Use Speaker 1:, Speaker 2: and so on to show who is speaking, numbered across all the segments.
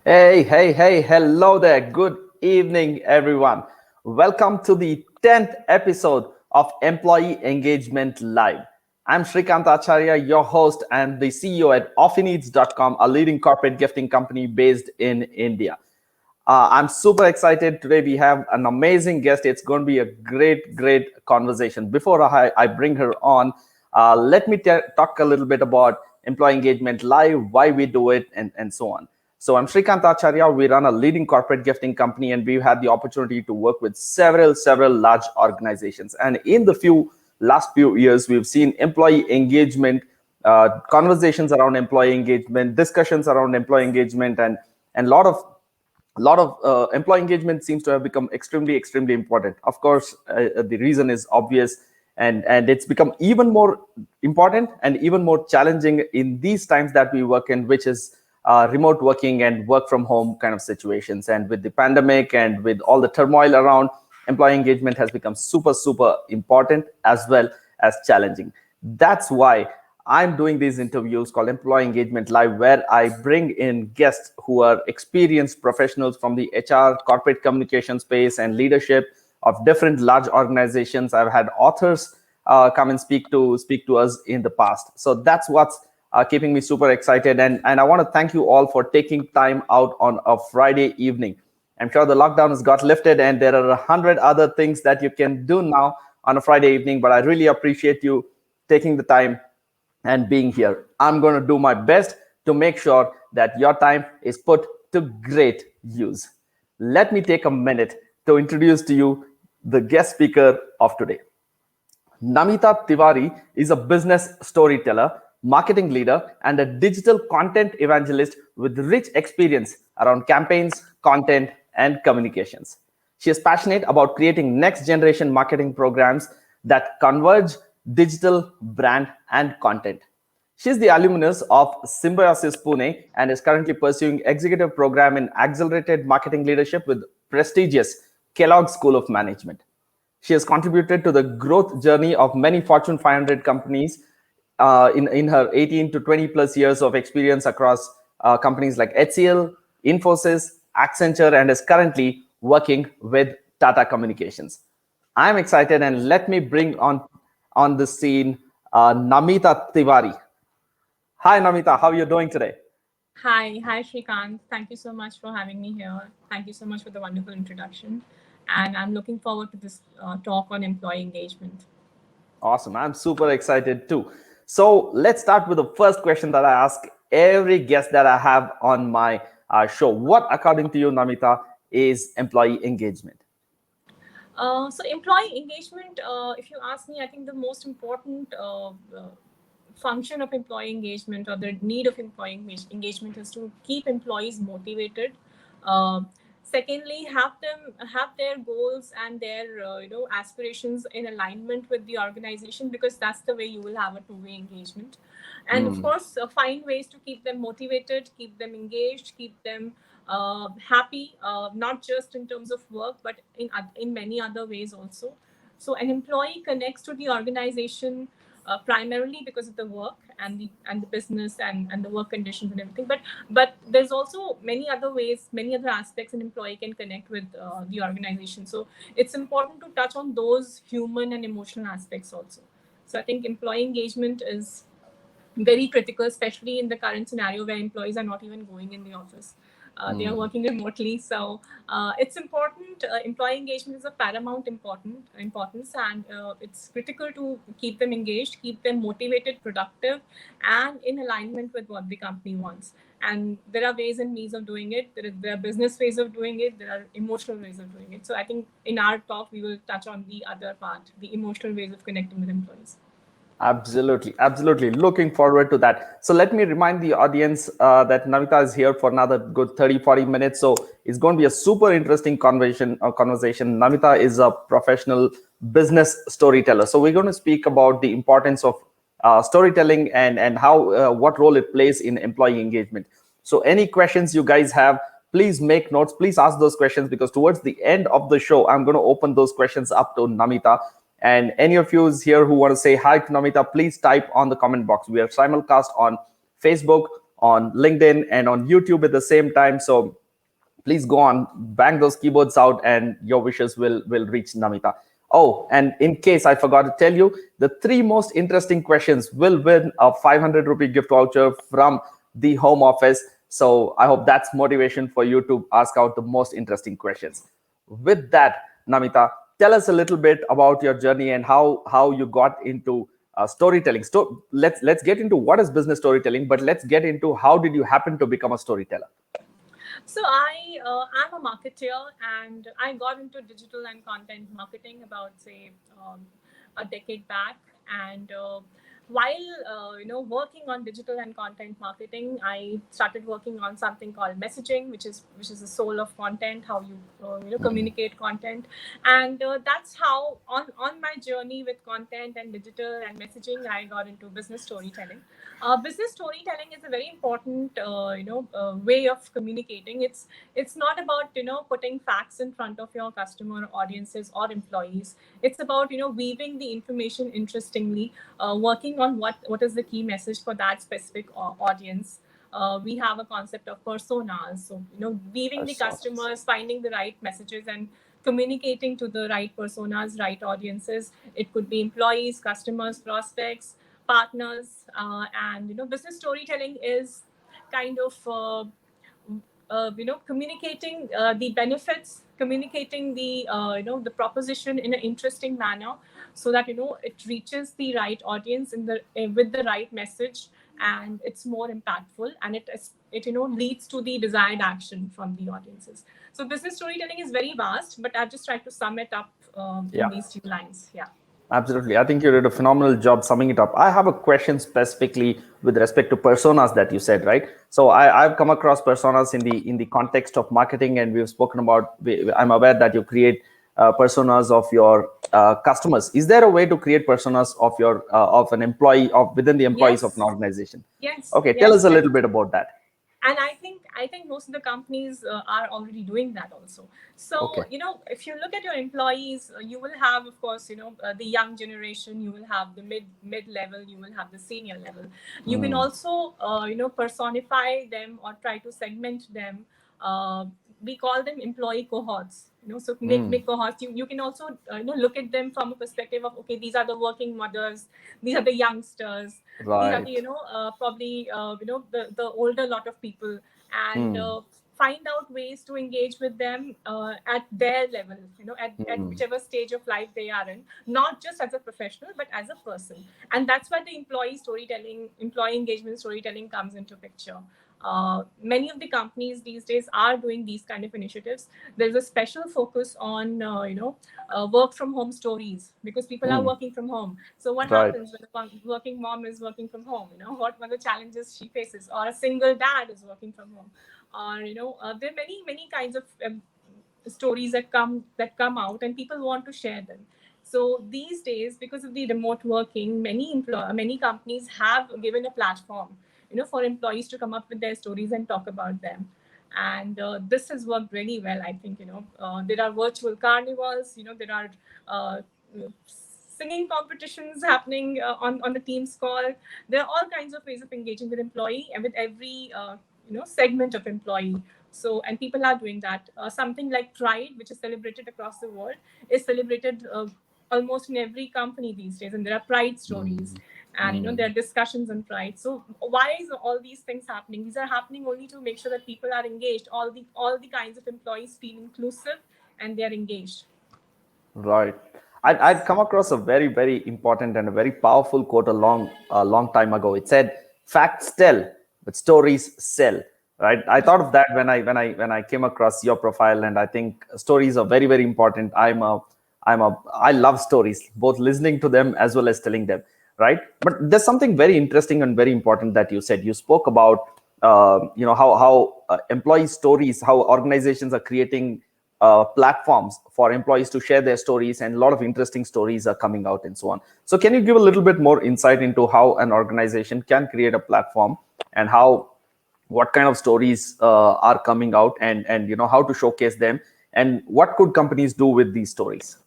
Speaker 1: Hey, hello there. Good evening, everyone. Welcome to the 10th episode of Employee Engagement Live. I'm Srikanth Acharya, your host and the CEO at Offineeds.com, a leading corporate gifting company based in India. I'm super excited. Today we have an amazing guest. It's going to be a great conversation. Before I bring her on, let me talk a little bit about Employee Engagement Live, why we do it, and so on. So I'm Srikanth Acharya. We run a leading corporate gifting company, and we've had the opportunity to work with several large organizations. And in the last few years, we've seen employee engagement, conversations around employee engagement, discussions around employee engagement, and a lot of employee engagement seems to have become extremely important. Of course, the reason is obvious, and it's become even more important and even more challenging in these times that we work in, which is remote working and work from home kind of situations. And with the pandemic and with all the turmoil around, employee engagement has become super important as well as challenging. That's why I'm doing these interviews called Employee Engagement Live, where I bring in guests who are experienced professionals from the HR, corporate communication space, and leadership of different large organizations. I've had authors come and speak to us in the past. So that's what's keeping me super excited. And I want to thank you all for taking time out on a Friday evening. I'm sure the lockdown has got lifted, and there are 100 other things that you can do now on a Friday evening. But I really appreciate you taking the time and being here. I'm going to do my best to make sure that your time is put to great use. Let me take a minute to introduce to you the guest speaker of today. Namita Tiwari is a business storyteller, marketing leader, and a digital content evangelist with rich experience around campaigns, content, and communications. She is passionate about creating next generation marketing programs that converge digital, brand, and content. She is the alumnus of Symbiosis Pune and is currently pursuing executive program in accelerated marketing leadership with prestigious Kellogg School of Management. She has contributed to the growth journey of many Fortune 500 companies in her 18 to 20 plus years of experience across companies like HCL, Infosys, Accenture, and is currently working with Tata Communications. I'm excited, and let me bring on the scene Namita Tiwari. Hi, Namita. How are you doing today?
Speaker 2: Hi, Srikanth. Thank you so much for having me here. Thank you so much for the wonderful introduction. And I'm looking forward to this talk on employee engagement.
Speaker 1: Awesome. I'm super excited too. So let's start with the first question that I ask every guest that I have on my show. What, according to you, Namita, is employee engagement?
Speaker 2: Employee engagement, if you ask me, I think the most important function of employee engagement or the need of engagement is to keep employees motivated. Uh, Secondly, have their goals and their aspirations in alignment with the organization, because that's the way you will have a two-way engagement. And of
Speaker 1: Hmm.
Speaker 2: course, find ways to keep them motivated, keep them engaged, keep them happy, not just in terms of work, but in many other ways also. So an employee connects to the organization primarily because of the work and the business and the work conditions and everything. But there's also many other ways, many other aspects an employee can connect with the organization. So it's important to touch on those human and emotional aspects also. So I think employee engagement is very critical, especially in the current scenario where employees are not even going in the office. They are
Speaker 1: Hmm.
Speaker 2: working remotely, so it's important. Employee engagement is of paramount importance, and it's critical to keep them engaged, keep them motivated, productive, and in alignment with what the company wants. And there are ways and means of doing it. There are business ways of doing it. There are emotional ways of doing it. So I think in our talk we will touch on the other part, the emotional ways of connecting with employees.
Speaker 1: Absolutely. Looking forward to that. So let me remind the audience that Namita is here for another good 30-40 minutes. So it's going to be a super interesting conversation. Namita is a professional business storyteller. So we're going to speak about the importance of storytelling and how what role it plays in employee engagement. So any questions you guys have, please make notes. Please ask those questions, because towards the end of the show, I'm going to open those questions up to Namita. And any of you here who want to say hi to Namita, please type on the comment box. We are simulcast on Facebook, on LinkedIn and on YouTube at the same time. So please go on, bang those keyboards out, and your wishes will reach Namita. Oh, and in case I forgot to tell you, the three most interesting questions will win a 500 rupee gift voucher from the home office. So I hope that's motivation for you to ask out the most interesting questions. With that, Namita, tell us a little bit about your journey and how you got into storytelling. Let's get into what is business storytelling, but let's get into how did you happen to become a storyteller.
Speaker 2: So I'm a marketer, and I got into digital and content marketing about say a decade back. And while working on digital and content marketing, I started working on something called messaging, which is the soul of content, how you communicate content. And that's how on my journey with content and digital and messaging, I got into business storytelling. Business storytelling is a very important way of communicating. It's not about putting facts in front of your customer audiences or employees. It's about weaving the information interestingly, working on what is the key message for that specific audience. We have a concept of personas, so weaving the customers, finding the right messages, and communicating to the right personas, right audiences. It could be employees, customers, prospects, partners. And business storytelling is kind of communicating the benefits, communicating the the proposition in an interesting manner, so that it reaches the right audience in the with the right message, and it's more impactful, and it leads to the desired action from the audiences. So business storytelling is very vast, but I've just tried to sum it up in
Speaker 1: Yeah.
Speaker 2: these few lines. Yeah.
Speaker 1: Absolutely. I think you did a phenomenal job summing it up. I have a question specifically with respect to personas that you said, right? So I've come across personas in the context of marketing, and we've spoken about. I'm aware that you create personas of your customers. Is there a way to create personas of your of an employee of within the employees of an
Speaker 2: Yes.
Speaker 1: organization?
Speaker 2: Yes.
Speaker 1: Okay, tell
Speaker 2: Yes.
Speaker 1: us a little bit about that.
Speaker 2: And I think most of the companies are already doing that also. So
Speaker 1: Okay.
Speaker 2: if you look at your employees, you will have, of course, the young generation, you will have the mid level, you will have the senior level. You can also personify them or try to segment them. We call them employee cohorts, so make cohorts. You can also look at them from a perspective of, okay, these are the working mothers, these are the youngsters, these are the
Speaker 1: Right.
Speaker 2: probably the older lot of people. And find out ways to engage with them at their level, at whichever stage of life they are in, not just as a professional but as a person. And that's why the employee engagement storytelling comes into picture. Many of the companies these days are doing these kind of initiatives. There's a special focus on work from home stories, because people are working from home. So what
Speaker 1: Right.
Speaker 2: happens when a working mom is working from home? What are the challenges she faces? Or a single dad is working from home? Or there are many kinds of stories that come out, and people want to share them. So these days, because of the remote working, many companies have given a platform, for employees to come up with their stories and talk about them. And this has worked really well. I think there are virtual carnivals. There are uh, singing competitions happening on the Teams call. There are all kinds of ways of engaging with employee and with every segment of employee. So, and people are doing that. Something like Pride, which is celebrated across the world, is celebrated almost in every company these days, and there are Pride stories, and there are discussions on Pride. So why is all these things happening? These are happening only to make sure that people are engaged. All the kinds of employees feel inclusive, and they are engaged.
Speaker 1: Right. I'd
Speaker 2: Yes.
Speaker 1: come across a very, very important and a very powerful quote a long time ago. It said, "Facts tell, but stories sell." Right. I thought of that when I came across your profile, and I think stories are very, very important. I love stories, both listening to them as well as telling them. Right. But there's something very interesting and very important that you said. You spoke about how employee stories, how organizations are creating platforms for employees to share their stories, and a lot of interesting stories are coming out and so on. So can you give a little bit more insight into how an organization can create a platform, and how what kind of stories are coming out, and how to showcase them, and what could companies do with these stories?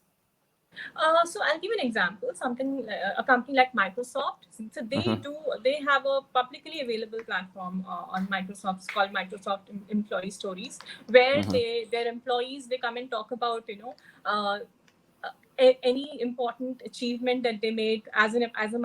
Speaker 2: So I'll give an example. Something a company like Microsoft. So
Speaker 1: Mm-hmm.
Speaker 2: they have a publicly available platform on Microsoft. It's called Microsoft Employee Stories, where
Speaker 1: Mm-hmm.
Speaker 2: their employees, they come and talk about uh, any important achievement that they made as a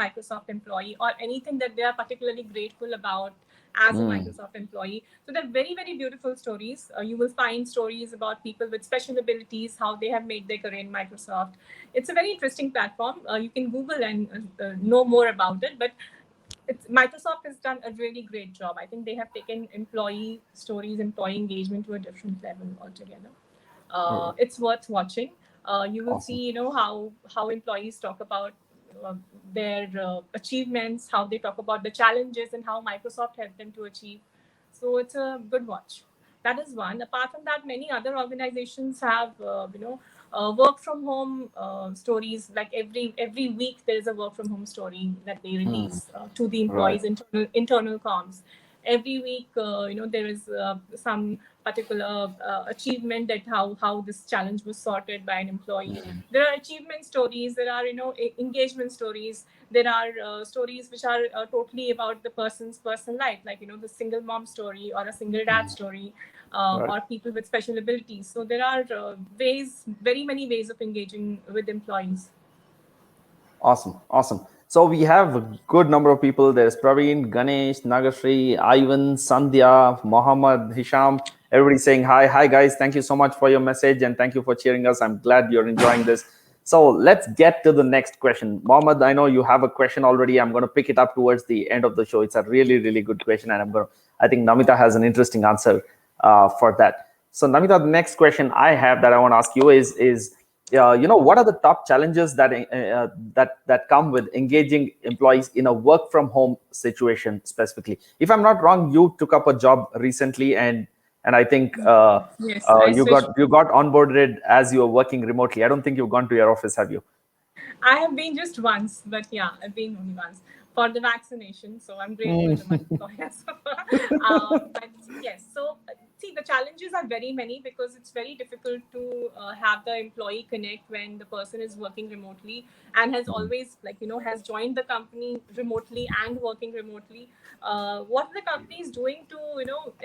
Speaker 2: Microsoft employee, or anything that they are particularly grateful about as a
Speaker 1: Mm.
Speaker 2: Microsoft employee. So they're very, very beautiful stories. You will find stories about people with special abilities, how they have made their career in Microsoft. It's a very interesting platform. You can Google and know more about it. But Microsoft has done a really great job. I think they have taken employee stories, employee engagement to a different level altogether.
Speaker 1: Oh,
Speaker 2: It's worth watching. You will see,
Speaker 1: awesome.
Speaker 2: how employees talk about uh, their achievements, how they talk about the challenges, and how Microsoft helped them to achieve. So it's a good watch. That is one. Apart from that, many other organizations have, work from home stories. Like every week, there is a work from home story that they
Speaker 1: Mm.
Speaker 2: release to the
Speaker 1: Right.
Speaker 2: employees' internal comms. Every week, there is some particular achievement, that how this challenge was sorted by an employee.
Speaker 1: Mm.
Speaker 2: There are achievement stories. There are engagement stories. There are stories which are totally about the person's personal life, like the single mom story, or a single dad
Speaker 1: Mm.
Speaker 2: story,
Speaker 1: Right.
Speaker 2: or people with special abilities. So there are very many ways of engaging with employees.
Speaker 1: Awesome. Awesome. So we have a good number of people. There's Praveen, Ganesh, Nagashri, Ivan, Sandhya, Mohammed, Hisham. Everybody saying hi. Hi, guys. Thank you so much for your message and thank you for cheering us. I'm glad you're enjoying this. So let's get to the next question. Mohammed, I know you have a question already. I'm going to pick it up towards the end of the show. It's a really, really good question. And I think Namita has an interesting answer for that. So, Namita, the next question I have that I want to ask you is what are the top challenges that come with engaging employees in a work from home situation specifically? If I'm not wrong, you took up a job recently, and I think
Speaker 2: Yes, I
Speaker 1: you
Speaker 2: switched.
Speaker 1: got onboarded as you were working remotely. I don't think you've gone to your office, have you?
Speaker 2: I have been just once, but yeah, I've been only once for the vaccination. So I'm grateful to my employers. But yes, so see, the challenges are very many, because it's very difficult to have the employee connect when the person is working remotely and has always, has joined the company remotely and working remotely. What the company is doing to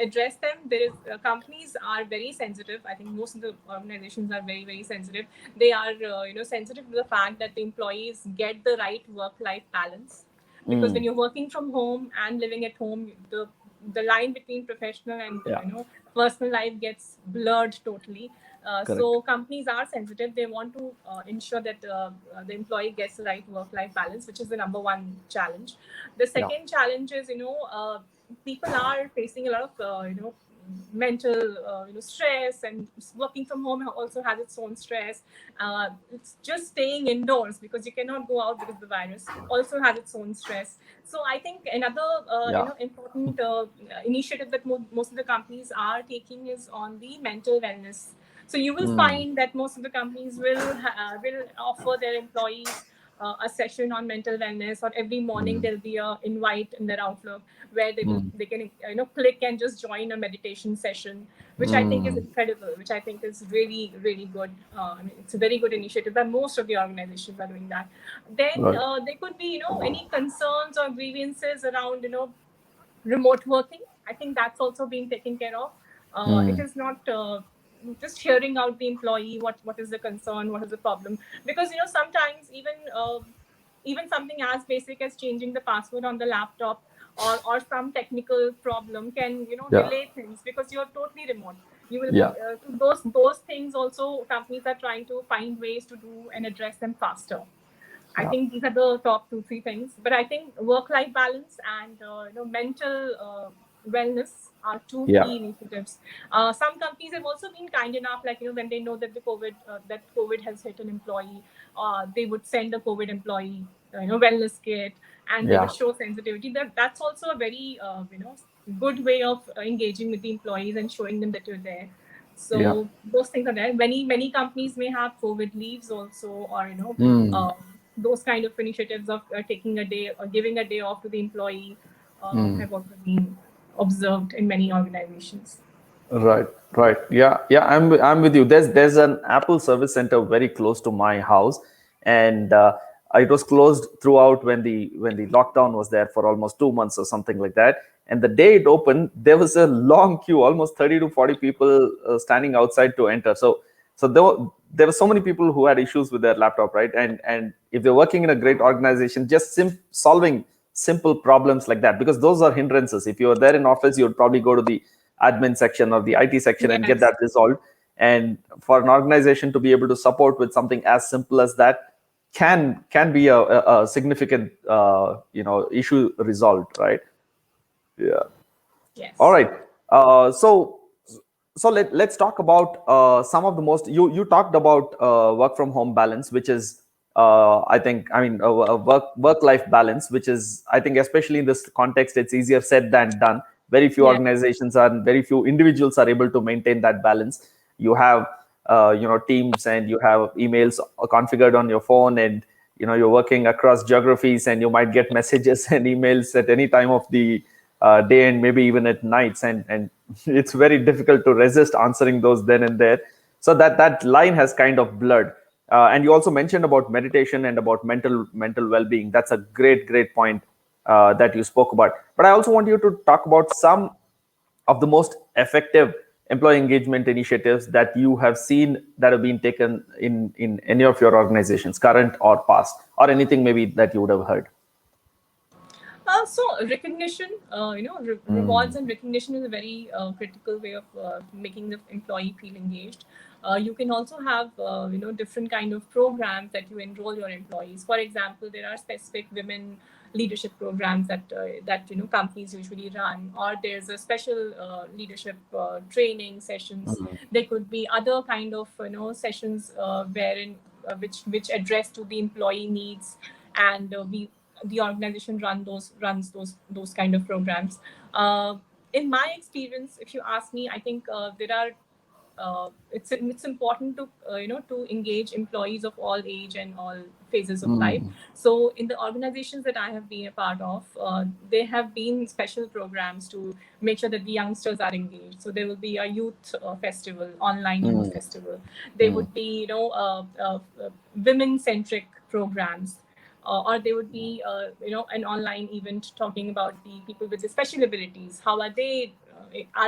Speaker 2: address them? There is companies are very sensitive. I think most of the organizations are very, very sensitive. They are sensitive to the fact that the employees get the right work life balance, because when
Speaker 1: Mm,
Speaker 2: you're working from home and living at home, the line between professional and
Speaker 1: yeah,
Speaker 2: personal life gets blurred totally.
Speaker 1: correct.
Speaker 2: So companies are sensitive. They want to ensure that the employee gets the right work life balance, which is the number one challenge. The
Speaker 1: Yeah.
Speaker 2: second challenge is, people are facing a lot of mental stress, and working from home also has its own stress. It's just staying indoors because you cannot go out because of the virus also has its own stress. So I think another
Speaker 1: Yeah.
Speaker 2: important initiative that most of the companies are taking is on the mental wellness. So you will
Speaker 1: Mm,
Speaker 2: find that most of the companies will offer their employees a session on mental wellness, or every morning
Speaker 1: mm,
Speaker 2: there'll be a invite in their Outlook where
Speaker 1: mm,
Speaker 2: they can click and just join a meditation session, which I think is
Speaker 1: mm.
Speaker 2: incredible, which I think is really, really good. I mean, it's a very good initiative that most of the organizations are doing that. Then
Speaker 1: Right.
Speaker 2: there could be any concerns or grievances around remote working. I think that's also being taken care of. It
Speaker 1: Mm,
Speaker 2: is not just hearing out the employee, what is the concern, what is the problem, because sometimes even something as basic as changing the password on the laptop, or some technical problem can
Speaker 1: yeah.
Speaker 2: delay things because you're totally remote. You will
Speaker 1: Yeah.
Speaker 2: those things also, companies are trying to find ways to do and address them faster. I
Speaker 1: Yeah.
Speaker 2: think these are the top two, three things. But I think work-life balance and mental wellness are two
Speaker 1: Yeah.
Speaker 2: key initiatives. Some companies have also been kind enough, like when they know that that COVID has hit an employee, they would send a COVID employee wellness kit, and they would
Speaker 1: Yeah.
Speaker 2: show sensitivity. That's also a very good way of engaging with the employees and showing them that you're there.
Speaker 1: Yeah.
Speaker 2: So those things are there. Many companies may have COVID leaves also, or
Speaker 1: Mm,
Speaker 2: uh, those kind of initiatives of taking a day or giving a day off to the employee
Speaker 1: mm.
Speaker 2: have also been observed in many organizations.
Speaker 1: Right, right. Yeah, yeah. I'm with you. There's an Apple service center very close to my house, and it was closed throughout when the lockdown was there for almost 2 months or something like that. And the day it opened, there was a long queue, almost 30 to 40 people standing outside to enter. So there were so many people who had issues with their laptop, right? And if they're working in a great organization, just solving simple problems like that, because those are hindrances. If you were there in office, you would probably go to the admin section or the IT section and get
Speaker 2: Yes.
Speaker 1: that resolved. And for an organization to be able to support with something as simple as that can be a significant issue resolved, right? Yeah. All
Speaker 2: Yes.
Speaker 1: right. So let's talk about some of the most you talked about work from home balance, which is work life balance, which is, I think, especially in this context, it's easier said than done. Very few
Speaker 2: Yes.
Speaker 1: organizations and very few individuals are able to maintain that balance. You have teams, and you have emails configured on your phone, and you're working across geographies, and you might get messages and emails at any time of the day, and maybe even at nights, and it's very difficult to resist answering those then and there. So that line has kind of blurred. And you also mentioned about meditation and about mental well-being. That's a great point that you spoke about. But I also want you to talk about some of the most effective employee engagement initiatives that you have seen that have been taken in any of your organizations, current or past, or anything maybe that you would have heard.
Speaker 2: So recognition, rewards and recognition is a very critical way of making the employee feel engaged. You can also have, different kind of programs that you enroll your employees. For example, there are specific women leadership programs that companies usually run, or there's a special leadership training sessions. There could be other kind of sessions wherein which address to the employee needs, and we the organization runs those kind of programs. Uh, in my experience, if you ask me, I think there are it's important to to engage employees of all age and all phases of life. So in the organizations that I have been a part of, there have been special programs to make sure that the youngsters are engaged. So there will be a youth festival, online youth festival. There would be women centric programs, or there would be an online event talking about the people with the special abilities. How are they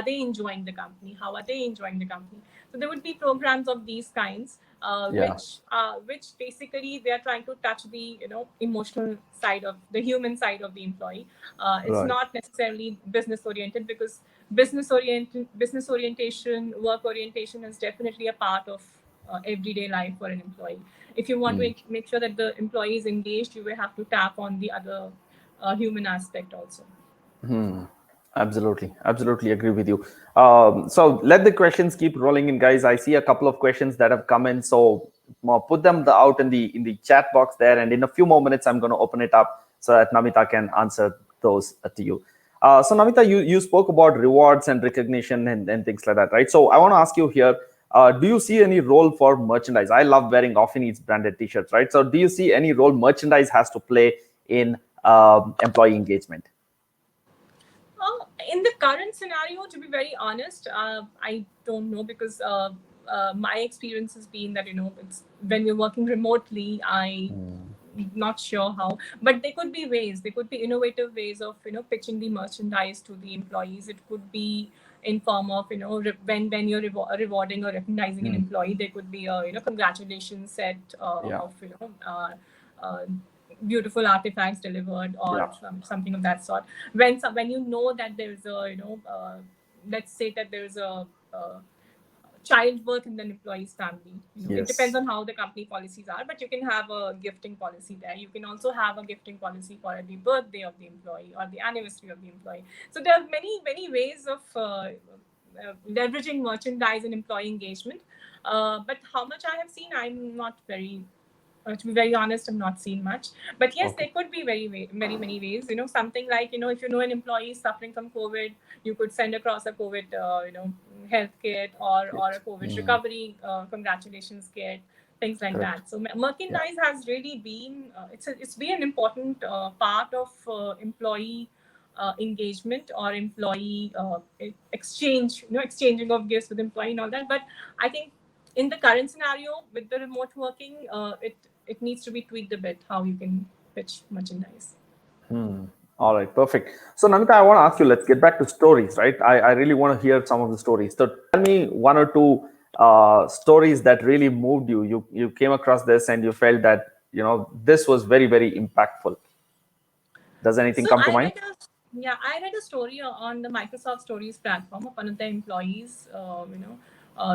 Speaker 2: enjoying the company? How are they enjoying the company? So there would be programs of these kinds,
Speaker 1: Yeah.
Speaker 2: which basically they are trying to touch the emotional side of the human side of the employee. It's
Speaker 1: Right.
Speaker 2: not necessarily business oriented, because business orientation, work orientation is definitely a part of everyday life for an employee. If you want to make sure that the employee is engaged, you will have to tap on the other human aspect also.
Speaker 1: Absolutely agree with you. So let the questions keep rolling in, guys. I see a couple of questions that have come in, so put them out in the chat box there, and in a few more minutes, I'm going to open it up so that Namita can answer those to you. So Namita, you spoke about rewards and recognition and things like that, right? So I want to ask you here. Do you see any role for merchandise? I love wearing Offineeds branded T-shirts, right? So do you see any role merchandise has to play in employee engagement?
Speaker 2: In the current scenario, to be very honest, I don't know, because my experience has been that it's when we're working remotely. I not sure how, but there could be ways. There could be innovative ways of pitching the merchandise to the employees. It could be in form of when you're rewarding or recognizing an employee, there could be a congratulations set
Speaker 1: Yeah.
Speaker 2: of uh, beautiful artifacts delivered, or
Speaker 1: Yeah.
Speaker 2: something of that sort. When you know that there's a let's say that there's a childbirth in the employee's family. It depends
Speaker 1: Yes.
Speaker 2: on how the company policies are, but you can have a gifting policy there. You can also have a gifting policy for the birthday of the employee or the anniversary of the employee. So there are many ways of leveraging merchandise and employee engagement. But how much I have seen, I'm not very to be very honest, I'm not seen much. But yes,
Speaker 1: Okay.
Speaker 2: there could be very many ways. Something like if an employee is suffering from COVID, you could send across a COVID, health kit, or a COVID recovery congratulations kit, things like
Speaker 1: Correct.
Speaker 2: that. So
Speaker 1: Yeah.
Speaker 2: merchandise has really been it's been an important part of employee engagement or employee exchange, exchanging of gifts with employee and all that. But I think in the current scenario with the remote working, it needs to be tweaked a bit how you can pitch merchandise.
Speaker 1: All right, perfect. So, Namita, I want to ask you, let's get back to stories, right? I really want to hear some of the stories. So, tell me one or two stories that really moved you. You came across this and you felt that, this was very, very impactful. Does anything
Speaker 2: So
Speaker 1: come to mind?
Speaker 2: I read a story on the Microsoft Stories platform of one of the employees.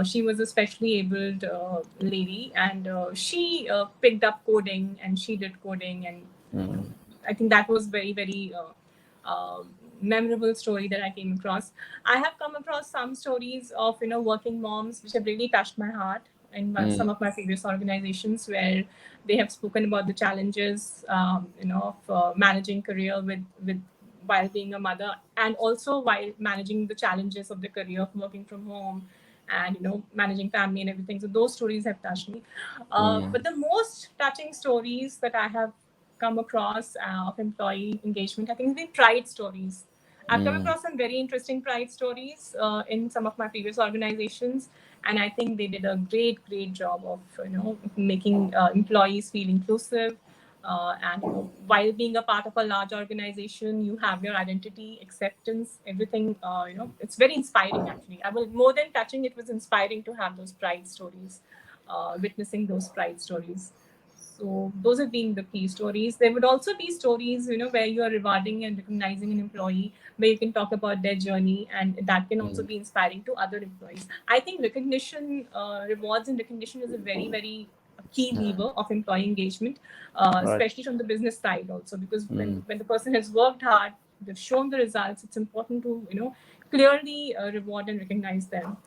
Speaker 2: She was a specially abled lady, and she picked up coding and she did coding, and I think that was very very memorable story that I came across. I have come across some stories of working moms which have really touched my heart in some of my previous organizations, where they have spoken about the challenges of managing career with while being a mother, and also while managing the challenges of the career of working from home and managing family and everything. So those stories have touched me. But the most touching stories that I have come across of employee engagement, I think, have been pride stories. I've come across some very interesting pride stories in some of my previous organizations, and I think they did a great job of making employees feel inclusive. And while being a part of a large organization, you have your identity, acceptance, everything. It's very inspiring. Actually, I will more than touching. It was inspiring to have those pride stories, witnessing those pride stories. So those have been the key stories. There would also be stories, where you are rewarding and recognizing an employee, where you can talk about their journey, and that can also be inspiring to other employees. I think recognition, rewards and recognition is a very, very key lever of employee engagement,
Speaker 1: Right.
Speaker 2: especially from the business side also, because when the person has worked hard, they've shown the results, it's important to, clearly reward and recognize them.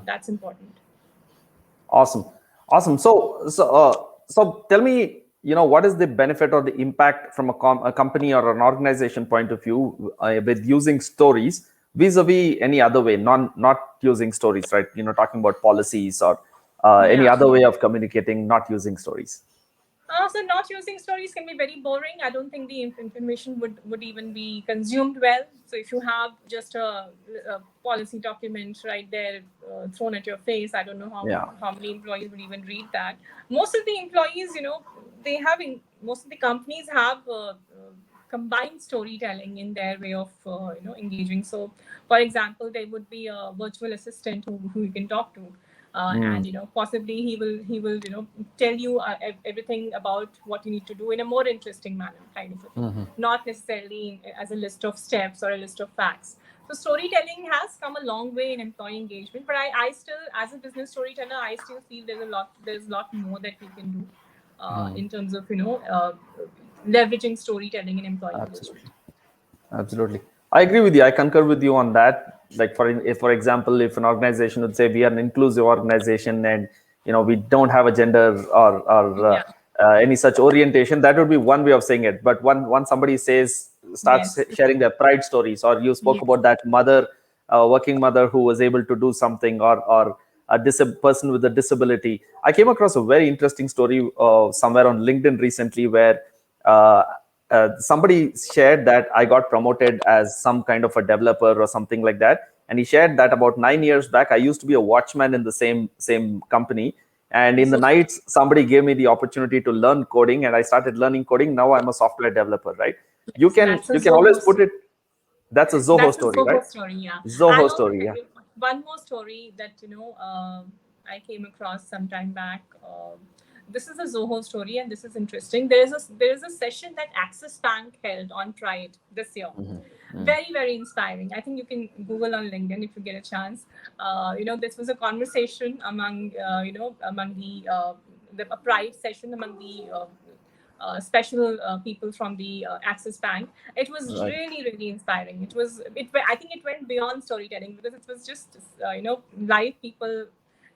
Speaker 2: That's important.
Speaker 1: Awesome. Awesome. So tell me, what is the benefit or the impact from a company or an organization point of view with using stories vis-a-vis any other way, not using stories, right? Talking about policies or any
Speaker 2: Yeah.
Speaker 1: other way of communicating, not using stories.
Speaker 2: So not using stories can be very boring. I don't think the information would even be consumed well. So if you have just a policy document right there thrown at your face, I don't know
Speaker 1: Yeah.
Speaker 2: how many employees would even read that. Most of the employees, most of the companies have combined storytelling in their way of engaging. So, for example, there would be a virtual assistant who you can talk to, and possibly he will tell you everything about what you need to do in a more interesting manner, kind of a thing, not necessarily as a list of steps or a list of facts. So storytelling has come a long way in employee engagement, but I still, as a business storyteller, I still feel there's a lot more that we can do in terms of leveraging storytelling in employee engagement.
Speaker 1: Absolutely. Absolutely. I agree with you. I concur with you on that. Like for example, if an organization would say we are an inclusive organization and we don't have a gender or
Speaker 2: Yeah.
Speaker 1: any such orientation, that would be one way of saying it. But once somebody starts
Speaker 2: Yes.
Speaker 1: sharing their pride stories, or you spoke
Speaker 2: Yes.
Speaker 1: about that mother, working mother who was able to do something, or a person with a disability. I came across a very interesting story somewhere on LinkedIn recently where uh, somebody shared that I got promoted as some kind of a developer or something like that. And he shared that about 9 years back, I used to be a watchman in the same company. And in the
Speaker 2: So sweet.
Speaker 1: nights, somebody gave me the opportunity to learn coding, and I started learning coding. Now I'm a software developer, right? You
Speaker 2: Yes,
Speaker 1: can
Speaker 2: that's a
Speaker 1: you can always
Speaker 2: Zoho
Speaker 1: put
Speaker 2: story.
Speaker 1: it. That's a Zoho
Speaker 2: That's a
Speaker 1: story, right?
Speaker 2: Zoho story, yeah. I'll
Speaker 1: Zoho
Speaker 2: also
Speaker 1: story,
Speaker 2: tell
Speaker 1: yeah.
Speaker 2: you one more story that I came across some time back. This is a Zoho story, and this is interesting. There is a session that Axis Bank held on Pride this year. Very very inspiring. I think you can Google on LinkedIn if you get a chance. This was a conversation among among the a Pride session among the special people from the Axis Bank. It was
Speaker 1: Right.
Speaker 2: really, really inspiring. I think it went beyond storytelling, because it was just, live people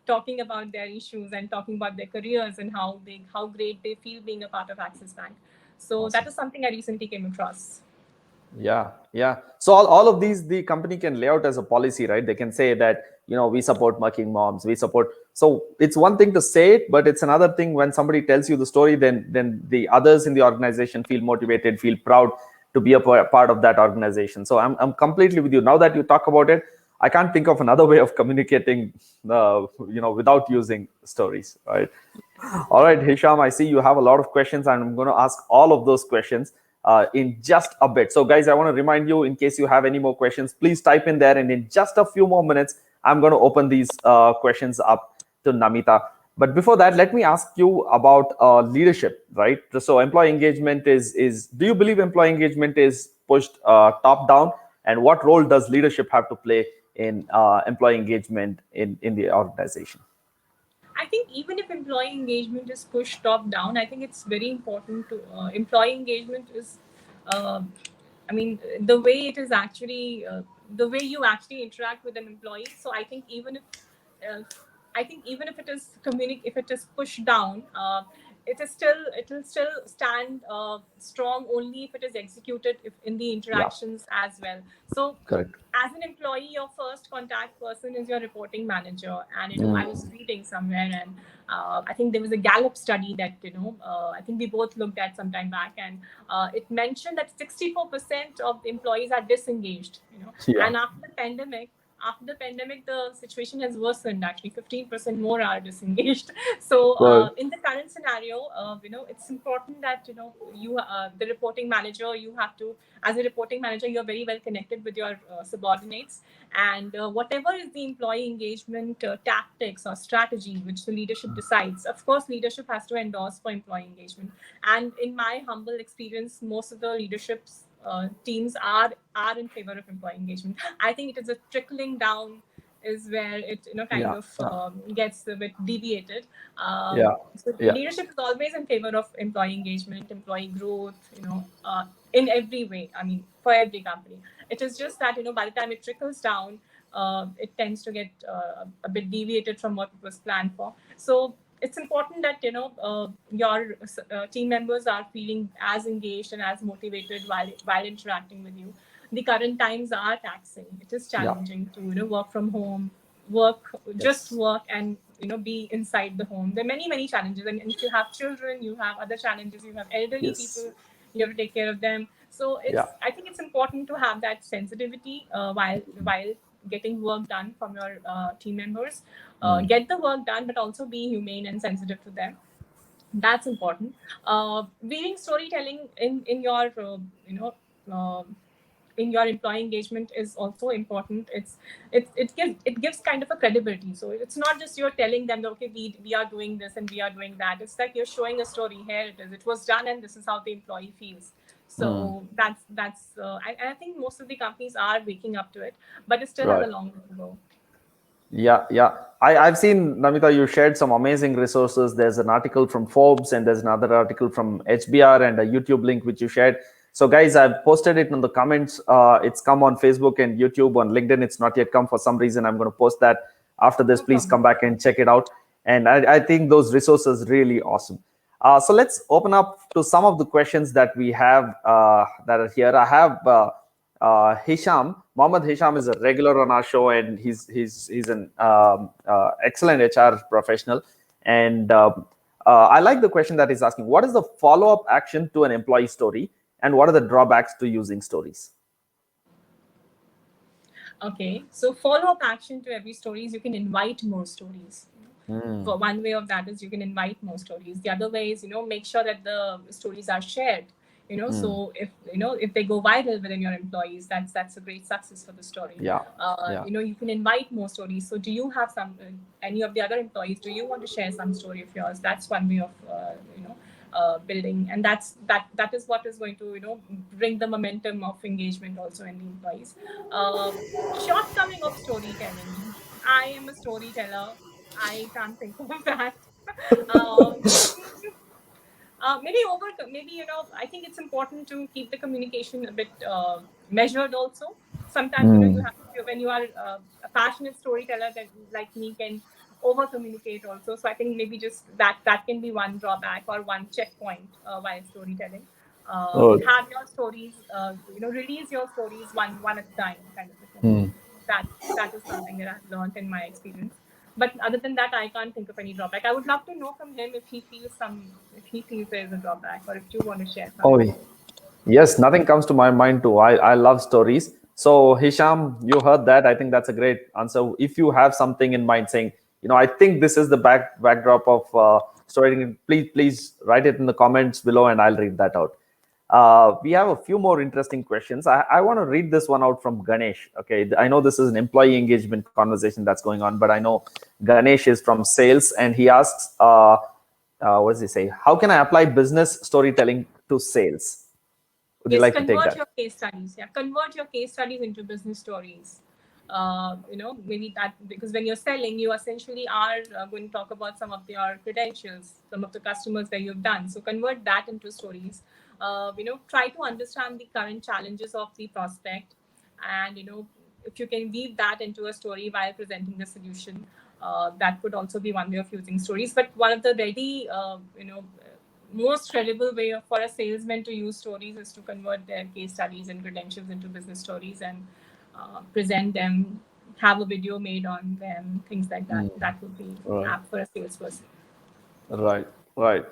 Speaker 2: talking about their issues and talking about their careers and how great they feel being a part of Axis Bank. So that
Speaker 1: Awesome.
Speaker 2: is something I recently came across.
Speaker 1: Yeah, yeah. So all of these, the company can lay out as a policy, right? They can say that, we support working moms, we support. So it's one thing to say it, but it's another thing when somebody tells you the story, then the others in the organization feel motivated, feel proud. to be a part of that organization. So I'm completely with you. Now that you talk about it, I can't think of another way of communicating, without using stories, right? All right, Hisham, I see you have a lot of questions, and I'm going to ask all of those questions in just a bit. So, guys, I want to remind you, in case you have any more questions, please type in there, and in just a few more minutes, I'm going to open these questions up to Namita. But before that, let me ask you about leadership, right? So, employee engagement is. Do you believe employee engagement is pushed top down, and what role does leadership have to play in employee engagement in the organization?
Speaker 2: I think even if employee engagement is pushed top down, I think it's very important to employee engagement is, uh, I mean, the way it is actually, the way you actually interact with an employee. So uh, I think even if it is if it is pushed down, it will still stand strong only if it is executed if in the
Speaker 1: Yeah,
Speaker 2: interactions as well. So
Speaker 1: correct.
Speaker 2: as an employee, your first contact person is your reporting manager. And I was
Speaker 1: Mm.
Speaker 2: reading somewhere, and I think there was a Gallup study that I think we both looked at some time back, and it mentioned that 64% of the employees are disengaged.
Speaker 1: Yeah.
Speaker 2: And after the pandemic, the situation has worsened. Actually, 15% more are disengaged. So,
Speaker 1: Good.
Speaker 2: in the current scenario, it's important that the reporting manager, you have to, as a reporting manager, you're very well connected with your subordinates, and whatever is the employee engagement tactics or strategy which the leadership decides. Of course, leadership has to endorse for employee engagement. And in my humble experience, most of the leadership's teams are in favor of employee engagement. I think it is a trickling down is where it kind
Speaker 1: Yeah.
Speaker 2: of gets a bit deviated.
Speaker 1: Yeah.
Speaker 2: So
Speaker 1: Yeah.
Speaker 2: leadership is always in favor of employee engagement, employee growth, in every way. I mean, for every company. It is just that by the time it trickles down, it tends to get a bit deviated from what it was planned for. So it's important that your team members are feeling as engaged and as motivated while interacting with you. The current times are taxing. It is
Speaker 1: Yeah.
Speaker 2: challenging to work from home, work just
Speaker 1: Yes.
Speaker 2: work, and be inside the home. There are many challenges, and if you have children, you have other challenges. You have elderly
Speaker 1: Yes.
Speaker 2: people, you have to take care of them. So
Speaker 1: Yeah.
Speaker 2: I think it's important to have that sensitivity while getting work done from your team members.
Speaker 1: Mm.
Speaker 2: Get the work done, but also be humane and sensitive to them. That's important. Weaving storytelling in your uh, in your employee engagement is also important. It gives kind of a credibility. So it's not just you're telling them that, okay, we are doing this and we are doing that. It's like you're showing a story. Here it is. It was done, and this is how the employee feels.
Speaker 1: Mm.
Speaker 2: So I think most of the companies are waking up to it, but it still has a
Speaker 1: Right.
Speaker 2: long way to go.
Speaker 1: Yeah, yeah. I've seen, Namita, you shared some amazing resources. There's an article from Forbes, and there's another article from HBR, and a YouTube link which you shared. So, guys, I've posted it in the comments. It's come on Facebook and YouTube. On LinkedIn, it's not yet come for some reason. I'm going to post that after this.
Speaker 2: No
Speaker 1: Please come
Speaker 2: problem.
Speaker 1: back and check it out. And I think those resources really awesome. So let's open up to some of the questions that we have that are here. I have Hisham. Mohammed Hisham is a regular on our show, and he's an excellent HR professional. And I like the question that he's asking: what is the follow up action to an employee story, and what are the drawbacks to using stories?
Speaker 2: Okay, so follow-up action to every story is you can invite more stories.
Speaker 1: Mm.
Speaker 2: For one way of that is you can invite more stories. The other way is make sure that the stories are shared.
Speaker 1: Mm.
Speaker 2: So if they go viral within your employees, that's a great success for the story.
Speaker 1: Yeah, yeah.
Speaker 2: You can invite more stories. So do you have some any of the other employees? Do you want to share some story of yours? That's one way of building, and that is what is going to bring the momentum of engagement also in the employees. uh, Shortcoming of storytelling. I am a storyteller. I can't think of that. um, maybe I think it's important to keep the communication a bit measured also. Sometimes you
Speaker 1: Mm.
Speaker 2: have when you are a passionate storyteller that like me can over communicate also. So I think maybe just that can be one drawback or one checkpoint while storytelling.
Speaker 1: Oh.
Speaker 2: Have your stories, release your stories one at a time, kind of a thing.
Speaker 1: Mm.
Speaker 2: That is something that I've learned in my experience. But other than that, I can't think of any drawback. I would love to know from him if he feels there's a drawback, or if you want to share
Speaker 1: Oh,
Speaker 2: something.
Speaker 1: Yes, nothing comes to my mind too. I love stories. So Hisham, you heard that. I think that's a great answer. If you have something in mind saying, I think this is the backdrop of storytelling, please write it in the comments below and I'll read that out. We have a few more interesting questions. I want to read this one out from Ganesh. Okay, I know this is an employee engagement conversation that's going on, but I know Ganesh is from sales and he asks, what does he say? How can I apply business storytelling to sales? Would you
Speaker 2: Yes,
Speaker 1: like to take
Speaker 2: convert
Speaker 1: that?
Speaker 2: your case studies. Yeah, convert your case studies into business stories. Maybe that, because when you're selling, you essentially are going to talk about some of your credentials, some of the customers that you've done. So convert that into stories. Try to understand the current challenges of the prospect, and if you can weave that into a story while presenting the solution, that could also be one way of using stories. But one of the very most credible way for a salesman to use stories is to convert their case studies and credentials into business stories and present them, have a video made on them, things like that. That would be
Speaker 1: Right,
Speaker 2: apt for a salesperson.
Speaker 1: right, right.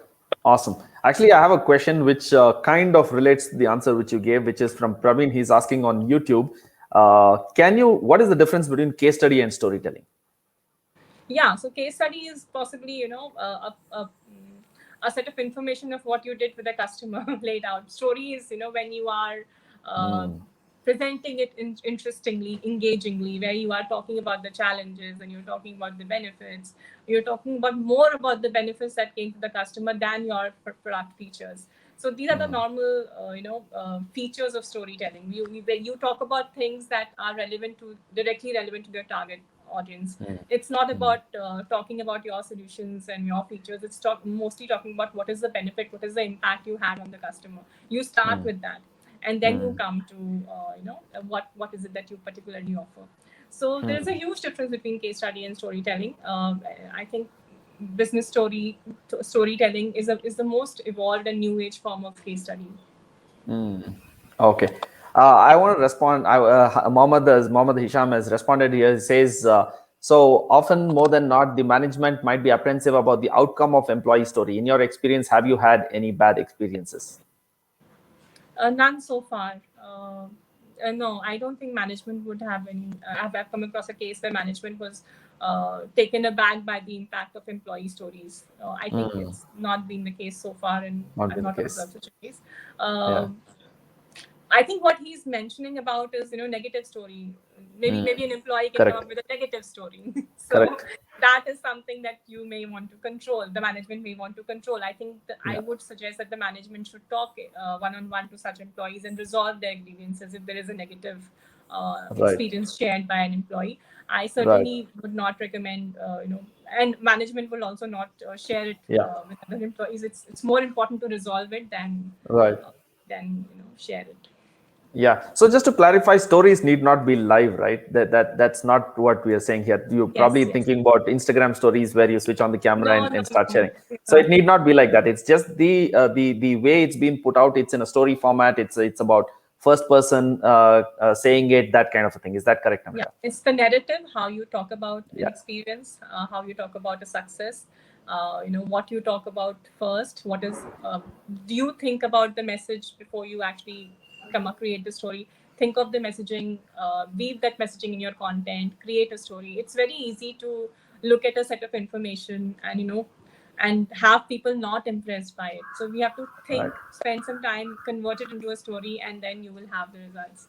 Speaker 1: Awesome. Actually, I have a question which kind of relates to the answer which you gave, which is from Praveen. He's asking on YouTube, what is the difference between case study and storytelling?
Speaker 2: Yeah, so case study is possibly a set of information of what you did with the customer laid out. Story is when you are uh, presenting it interestingly, engagingly, where you are talking about the challenges and you're talking about the benefits. You're talking about more about the benefits that came to the customer than your product features. So these are the normal features of storytelling. You talk about things that are directly relevant to their target audience. It's not about talking about your solutions and your features. It's mostly talking about what is the benefit, what is the impact you had on the customer. You start with that, and then you come to what is it that you particularly offer. So there's a huge difference between case study and storytelling. I think business storytelling is the most evolved and new age form of case study.
Speaker 1: Okay. I want to respond. Mohammed Hisham has responded here. He says, so often more than not, the management might be apprehensive about the outcome of employee story. In your experience, have you had any bad experiences?
Speaker 2: None so far. No, I don't think management would have any. I've come across a case where management was taken aback by the impact of employee stories. I think it's not been the case so far, and
Speaker 1: Not
Speaker 2: I've
Speaker 1: been the
Speaker 2: not
Speaker 1: case.
Speaker 2: observed such a case.
Speaker 1: Yeah.
Speaker 2: Uh, I think what he's mentioning about is negative story. Maybe an employee can come
Speaker 1: Correct.
Speaker 2: up with a negative story. So
Speaker 1: Correct.
Speaker 2: that is something that you may want to control. The management may want to control. I think that I
Speaker 1: Yeah.
Speaker 2: would suggest that the management should talk one on one to such employees and resolve their grievances if there is a negative
Speaker 1: Right.
Speaker 2: experience shared by an employee. I
Speaker 1: Right.
Speaker 2: certainly would not recommend and management will also not share it
Speaker 1: Yeah.
Speaker 2: with other employees. It's more important to resolve it
Speaker 1: Right.
Speaker 2: uh, than share it.
Speaker 1: Yeah. So just to clarify, stories need not be live, right? That's not what we are saying here. You're
Speaker 2: Yes,
Speaker 1: probably
Speaker 2: yes.
Speaker 1: thinking about Instagram stories where you switch on the camera
Speaker 2: No,
Speaker 1: and
Speaker 2: no,
Speaker 1: start
Speaker 2: no.
Speaker 1: sharing. So it
Speaker 2: Yeah.
Speaker 1: need not be like that. It's just the way it's been put out. It's in a story format. It's about first person saying it, that kind of a thing. Is that correct,
Speaker 2: Yeah,
Speaker 1: Namita?
Speaker 2: it's the narrative, how you talk about an
Speaker 1: Yeah.
Speaker 2: experience, how you talk about a success, what you talk about first. Do you think about the message before you actually come up, create the story? Think of the messaging, weave that messaging in your content, create a story. It's very easy to look at a set of information and have people not impressed by it. So we have to
Speaker 1: Right.
Speaker 2: think, spend some time, convert it into a story, and then you will have the results.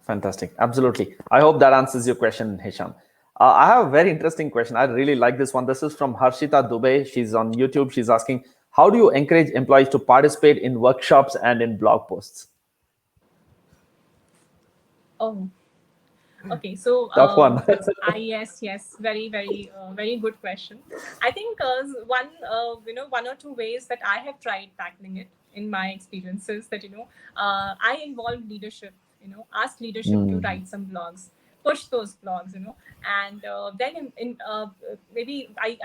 Speaker 1: Fantastic. Absolutely. I hope that answers your question, Hisham. I have a very interesting question. I really like this one. This is from Harshita Dubey. She's on YouTube. She's asking, how do you encourage employees to participate in workshops and in blog posts?
Speaker 2: Oh, okay, so
Speaker 1: Tough one.
Speaker 2: yes, yes, very good question. I think one or two ways that I have tried tackling it in my experiences that I involve leadership. Ask leadership to write some blogs. push those blogs, and then maybe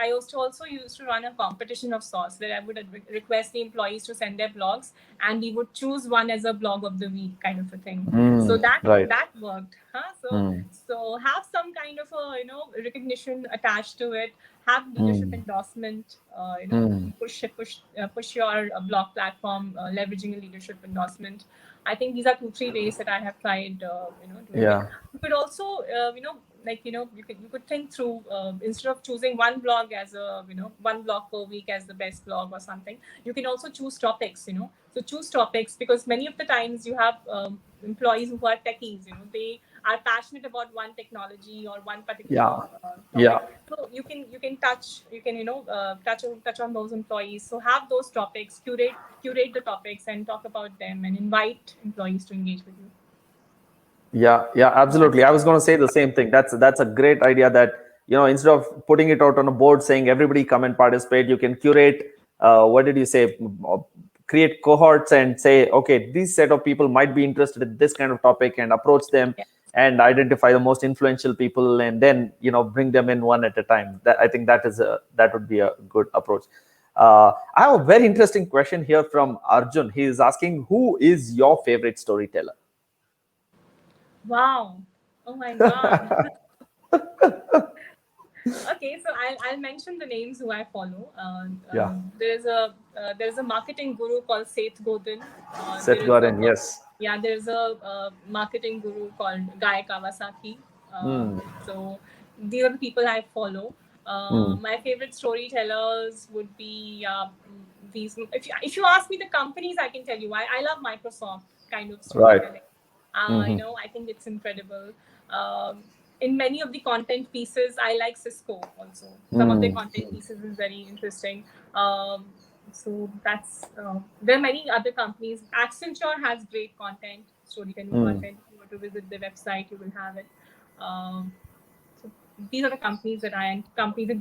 Speaker 2: I also used to run a competition of sorts where I would request the employees to send their blogs, and we would choose one as a blog of the week kind of a thing. So
Speaker 1: Right.
Speaker 2: that worked, huh? So have some kind of a recognition attached to it. Have leadership endorsement. Push your blog platform, leveraging a leadership endorsement. I think these are 2-3 ways that I have tried, doing it.
Speaker 1: Yeah.
Speaker 2: You could also, you could think through, instead of choosing one blog as a, one blog per week as the best blog or something, you can also choose topics. So choose topics, because many of the times you have employees who are techies. They are passionate about one technology or one particular
Speaker 1: Yeah.
Speaker 2: topic.
Speaker 1: Yeah.
Speaker 2: So you can touch on those employees. So have those topics, curate the topics and talk about them, and invite employees to engage with you.
Speaker 1: Yeah, yeah, absolutely. I was going to say the same thing. That's a great idea. That instead of putting it out on a board saying everybody come and participate, you can curate. What did you say? Create cohorts and say, okay, this set of people might be interested in this kind of topic, and approach them
Speaker 2: Yeah.
Speaker 1: and identify the most influential people, and then bring them in one at a time. I think that would be a good approach. I have a very interesting question here from Arjun. He is asking, who is your favorite storyteller?
Speaker 2: Wow. Oh my God. Okay, so I'll mention the names who I follow.
Speaker 1: Yeah.
Speaker 2: There's a marketing guru called Seth Godin.
Speaker 1: Seth Godin, yes.
Speaker 2: There's a marketing guru called Guy Kawasaki.
Speaker 1: Mm,
Speaker 2: So these are the people I follow.
Speaker 1: mm,
Speaker 2: My favorite storytellers would be these. If you ask me the companies, I can tell you. I love Microsoft kind of
Speaker 1: right.
Speaker 2: storytelling.
Speaker 1: Hmm.
Speaker 2: I think it's incredible. In many of the content pieces, I like Cisco also. Some of their
Speaker 1: Mm,
Speaker 2: content pieces is very interesting. Um, so there are many other companies. Accenture has great content, storytelling
Speaker 1: mm.
Speaker 2: content. If you were to visit their website, you will have it. Um, so these are the companies and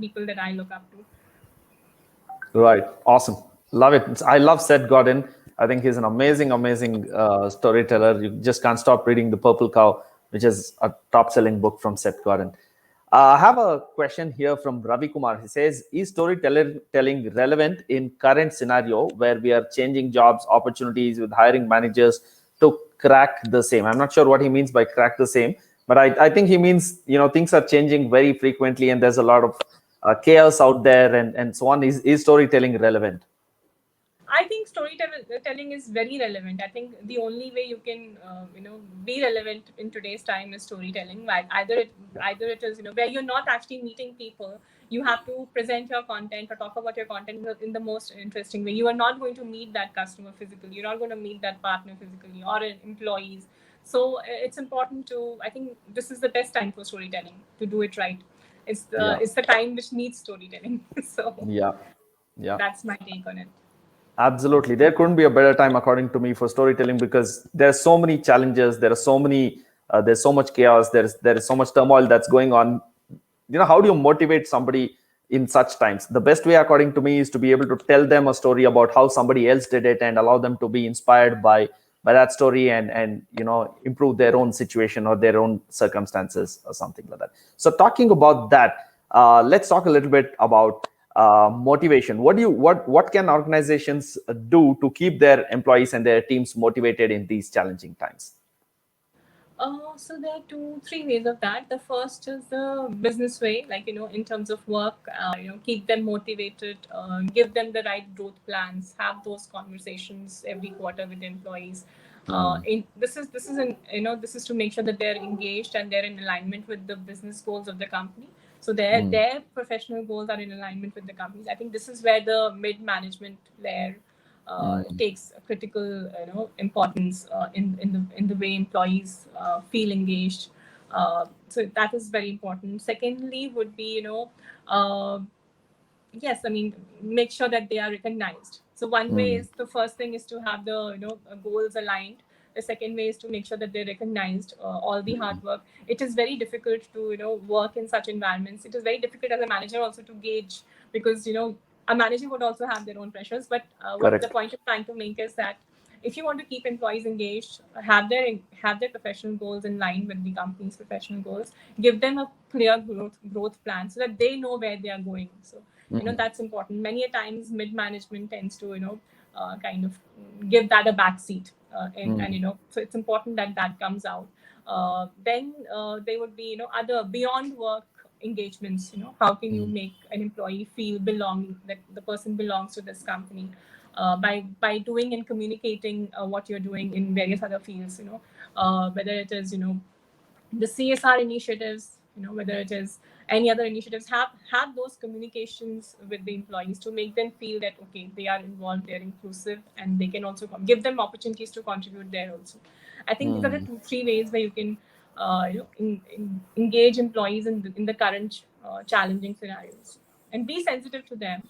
Speaker 2: people that I look up to.
Speaker 1: Right. Awesome. Love it. I love Seth Godin. I think he's an amazing, amazing storyteller. You just can't stop reading The Purple Cow, which is a top selling book from Seth Godin. I have a question here from Ravi Kumar. He says, is storytelling relevant in current scenario where we are changing jobs, opportunities with hiring managers to crack the same? I'm not sure what he means by crack the same, but I think he means, things are changing very frequently and there's a lot of chaos out there and so on. Is storytelling relevant?
Speaker 2: I think storytelling is very relevant. I think the only way you can, be relevant in today's time is storytelling. Like either it is, where you're not actually meeting people. You have to present your content or talk about your content in the most interesting way. You are not going to meet that customer physically. You're not going to meet that partner physically or employees. So it's important to. I think this is the best time for storytelling to do it right.
Speaker 1: Yeah.
Speaker 2: It's the time which needs storytelling. So
Speaker 1: Yeah. Yeah.
Speaker 2: that's my take on it.
Speaker 1: Absolutely. There couldn't be a better time, according to me, for storytelling, because there are so many challenges. There's so much chaos. There is so much turmoil that's going on. How do you motivate somebody in such times? The best way, according to me, is to be able to tell them a story about how somebody else did it and allow them to be inspired by that story and improve their own situation or their own circumstances or something like that. So talking about that, let's talk a little bit about motivation. What can organizations do to keep their employees and their teams motivated in these challenging times?
Speaker 2: So there are 2-3 ways of that. The first is the business way, like in terms of work, keep them motivated, give them the right growth plans, have those conversations every quarter with employees. This is to make sure that they're engaged and they're in alignment with the business goals of the company. So their professional goals are in alignment with the companies. I think this is where the mid management layer takes a critical importance in the way employees feel engaged. So that is very important. Secondly, would be yes, I mean, make sure that they are recognized. So one way is, the first thing is to have the goals aligned. The second way is to make sure that they're recognized, all the hard work. It is very difficult to work in such environments. It is very difficult as a manager also to gauge, because a manager would also have their own pressures. But what the
Speaker 1: Correct.
Speaker 2: point of trying to make is that if you want to keep employees engaged, have their professional goals in line with the company's professional goals. Give them a clear growth plan so that they know where they are going. So that's important. Many a times mid management tends to kind of give that a backseat, and so it's important that that comes out. Then there would be other beyond work engagements. How can you make an employee feel belonging, that the person belongs to this company, by doing and communicating what you're doing in various other fields, whether it is the CSR initiatives, whether it is any other initiatives. Have those communications with the employees to make them feel that okay, they are involved, they're inclusive, and they can also give them opportunities to contribute there also. I think these are the 2-3 ways where you can engage employees in the current challenging scenarios, and be sensitive to them.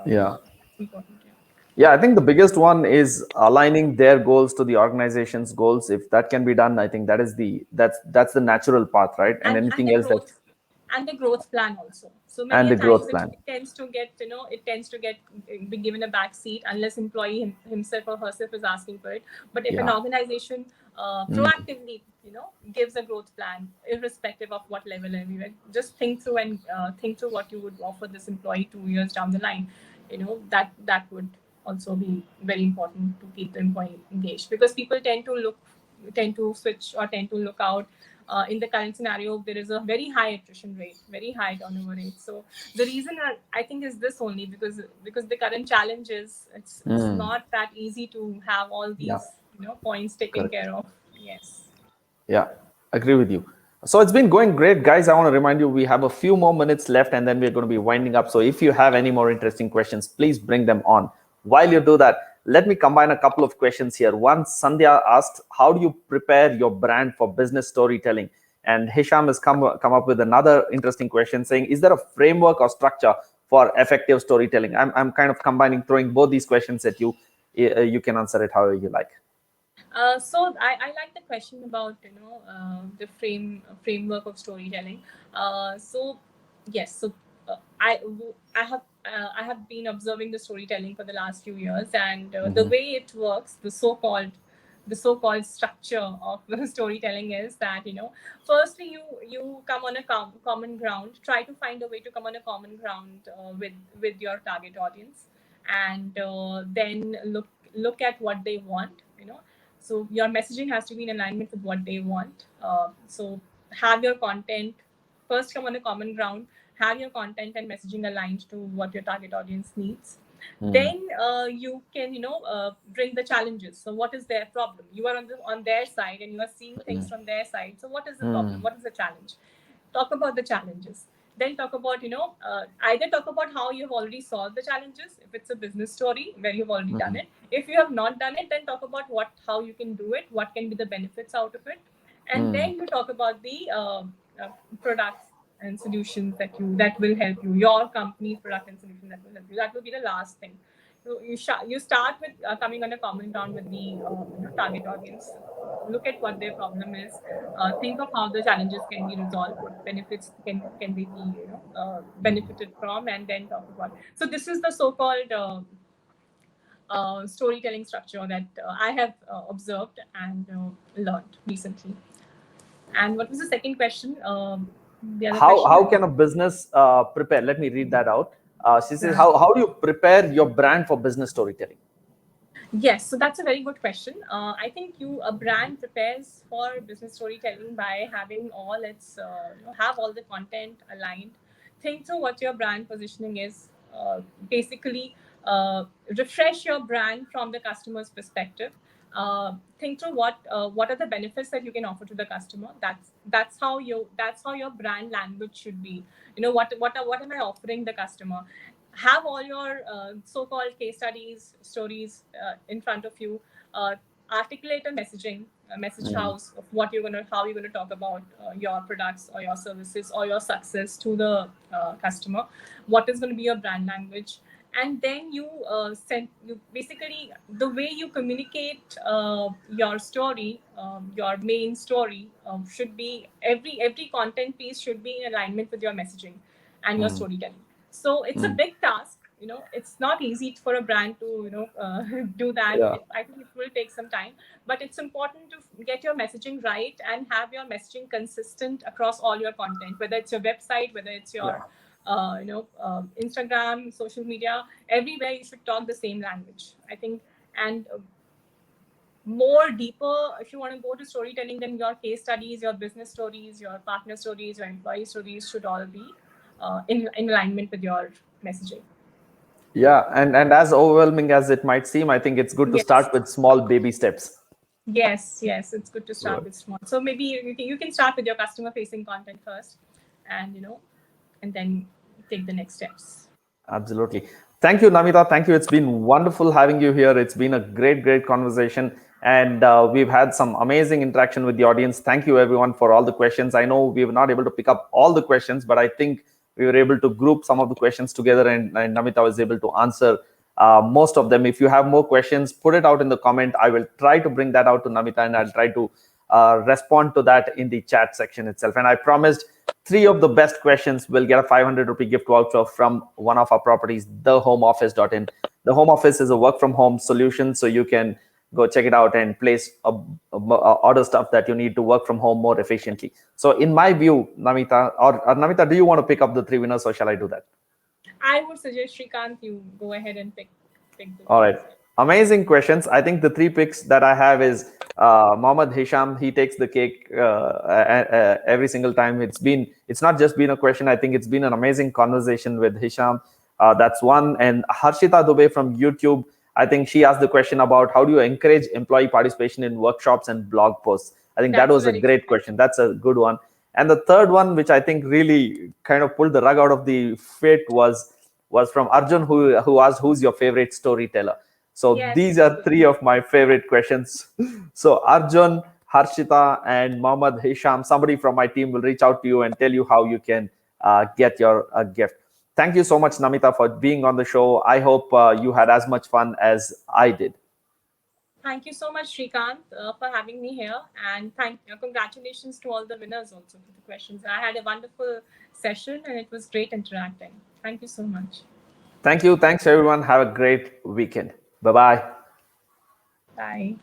Speaker 1: Yeah.
Speaker 2: That's important. Yeah.
Speaker 1: Yeah, I think the biggest one is aligning their goals to the organization's goals. If that can be done, I think that's the natural path, right? And
Speaker 2: And
Speaker 1: anything
Speaker 2: the
Speaker 1: else that
Speaker 2: growth plan also. So many
Speaker 1: and
Speaker 2: a
Speaker 1: the
Speaker 2: times
Speaker 1: growth
Speaker 2: it,
Speaker 1: plan.
Speaker 2: it tends to get be given a back seat unless employee himself or herself is asking for it. But if an
Speaker 1: Yeah.
Speaker 2: organization proactively gives a growth plan, irrespective of what level, and just think through and think through what you would offer this employee 2 years down the line, that would also be very important to keep the employee engaged, because people tend to switch or tend to look out. In the current scenario, there is a very high attrition rate, very high turnover rate. So the reason I think is this only because the current challenge is it's not that easy to have all
Speaker 1: Yeah.
Speaker 2: these points taken
Speaker 1: Correct.
Speaker 2: care of. Yes.
Speaker 1: Yeah, agree with you. So it's been going great, guys. I want to remind you we have a few more minutes left and then we're going to be winding up. So if you have any more interesting questions, please bring them on. While you do that, let me combine a couple of questions here. One, Sandhya asked, how do you prepare your brand for business storytelling? And Hisham has come up with another interesting question saying, is there a framework or structure for effective storytelling? I'm kind of combining, throwing both these questions at you. You can answer it however you like.
Speaker 2: So I like the question about the framework of storytelling. So yes, so I have been observing the storytelling for the last few years, and the way it works, the so called structure of the storytelling is that firstly you come on a common ground, try to find a way to come on a common ground with your target audience, and then look at what they want. So your messaging has to be in alignment with what they want. So have your content first, come on a common ground, have your content and messaging aligned to what your target audience needs. Then you can bring the challenges. So what is their problem? You are on their side and you are seeing things from their side. So what is the problem? What is the challenge? Talk about the challenges. Then talk about either talk about how you've already solved the challenges, if it's a business story where you've already done it. If you have not done it, then talk about how you can do it, what can be the benefits out of it. And then you talk about the products and solutions that will help you, your company's product and solution that will help you. That will be the last thing. So you start with coming on a common ground with the target audience. Look at what their problem is. Think of how the challenges can be resolved, what benefits can they be benefited from, and then talk about. So this is the so-called storytelling structure that I have observed and learned recently. And what was the second question? The other question.
Speaker 1: How can a business prepare? Let me read that out. She says,
Speaker 2: Yeah.
Speaker 1: how do you prepare your brand for business storytelling?
Speaker 2: Yes, so that's a very good question. I think a brand prepares for business storytelling by having all its have all the content aligned. Think through what your brand positioning is. Basically, refresh your brand from the customer's perspective. Think through what are the benefits that you can offer to the customer. That's how your brand language should be. What am I offering the customer? Have all your so-called case studies, stories in front of you. Articulate a messaging, a message house of how you're gonna talk about your products or your services or your success to the customer. What is going to be your brand language? And then you basically, the way you communicate your story, your main story, should be every content piece should be in alignment with your messaging and your storytelling. So it's a big task. it's not easy for a brand to do that.
Speaker 1: Yeah.
Speaker 2: I think it will take some time, but it's important to get your messaging right and have your messaging consistent across all your content, whether it's your website, whether it's your
Speaker 1: Yeah.
Speaker 2: Instagram, social media, everywhere you should talk the same language, I think. And more deeper, if you want to go to storytelling, then your case studies, your business stories, your partner stories, your employee stories should all be in alignment with your messaging.
Speaker 1: Yeah, and as overwhelming as it might seem, I think it's good to
Speaker 2: Yes.
Speaker 1: start with small baby steps.
Speaker 2: Yes, it's good to start
Speaker 1: Good.
Speaker 2: with small. So maybe you can start with your customer facing content first, and and then take the next steps.
Speaker 1: Absolutely. Thank you, Namita. Thank you. It's been wonderful having you here. It's been a great conversation. And we've had some amazing interaction with the audience. Thank you, everyone, for all the questions. I know we were not able to pick up all the questions, but I think we were able to group some of the questions together, and Namita was able to answer most of them. If you have more questions, put it out in the comment. I will try to bring that out to Namita, and I'll try to respond to that in the chat section itself. And I promised three of the best questions will get a 500 rupee gift voucher from one of our properties, thehomeoffice.in. The Home Office is a work from home solution, so you can go check it out and place order stuff that you need to work from home more efficiently. So in my view, Namita, or Namita, do you want to pick up the three winners, or shall I do that?
Speaker 2: I would suggest, Srikanth, you go ahead and pick the
Speaker 1: All right.
Speaker 2: winners.
Speaker 1: Amazing questions. I think the three picks that I have is Mohammad Hisham. He takes the cake every single time. It's not just been a question. I think it's been an amazing conversation with Hisham. That's one. And Harshita Dubey from YouTube. I think she asked the question about how do you encourage employee participation in workshops and blog posts. I think that
Speaker 2: That's
Speaker 1: was a
Speaker 2: very good.
Speaker 1: great question. That's a good one. And the third one, which I think really kind of pulled the rug out of the fit, was from Arjun, who asked, "Who's your favorite storyteller?" So
Speaker 2: Yes,
Speaker 1: these
Speaker 2: very
Speaker 1: are
Speaker 2: good.
Speaker 1: three of my favorite questions. So Arjun, Harshita, and Mohammad Hisham, somebody from my team will reach out to you and tell you how you can get your gift. Thank you so much, Namita, for being on the show. I hope you had as much fun as I did.
Speaker 2: Thank you so much, Srikanth, for having me here, and congratulations to all the winners also for the questions. I had a wonderful session, and it was great interacting. Thank you so much.
Speaker 1: Thank you. Thanks, everyone. Have a great weekend. Bye bye.
Speaker 2: Bye.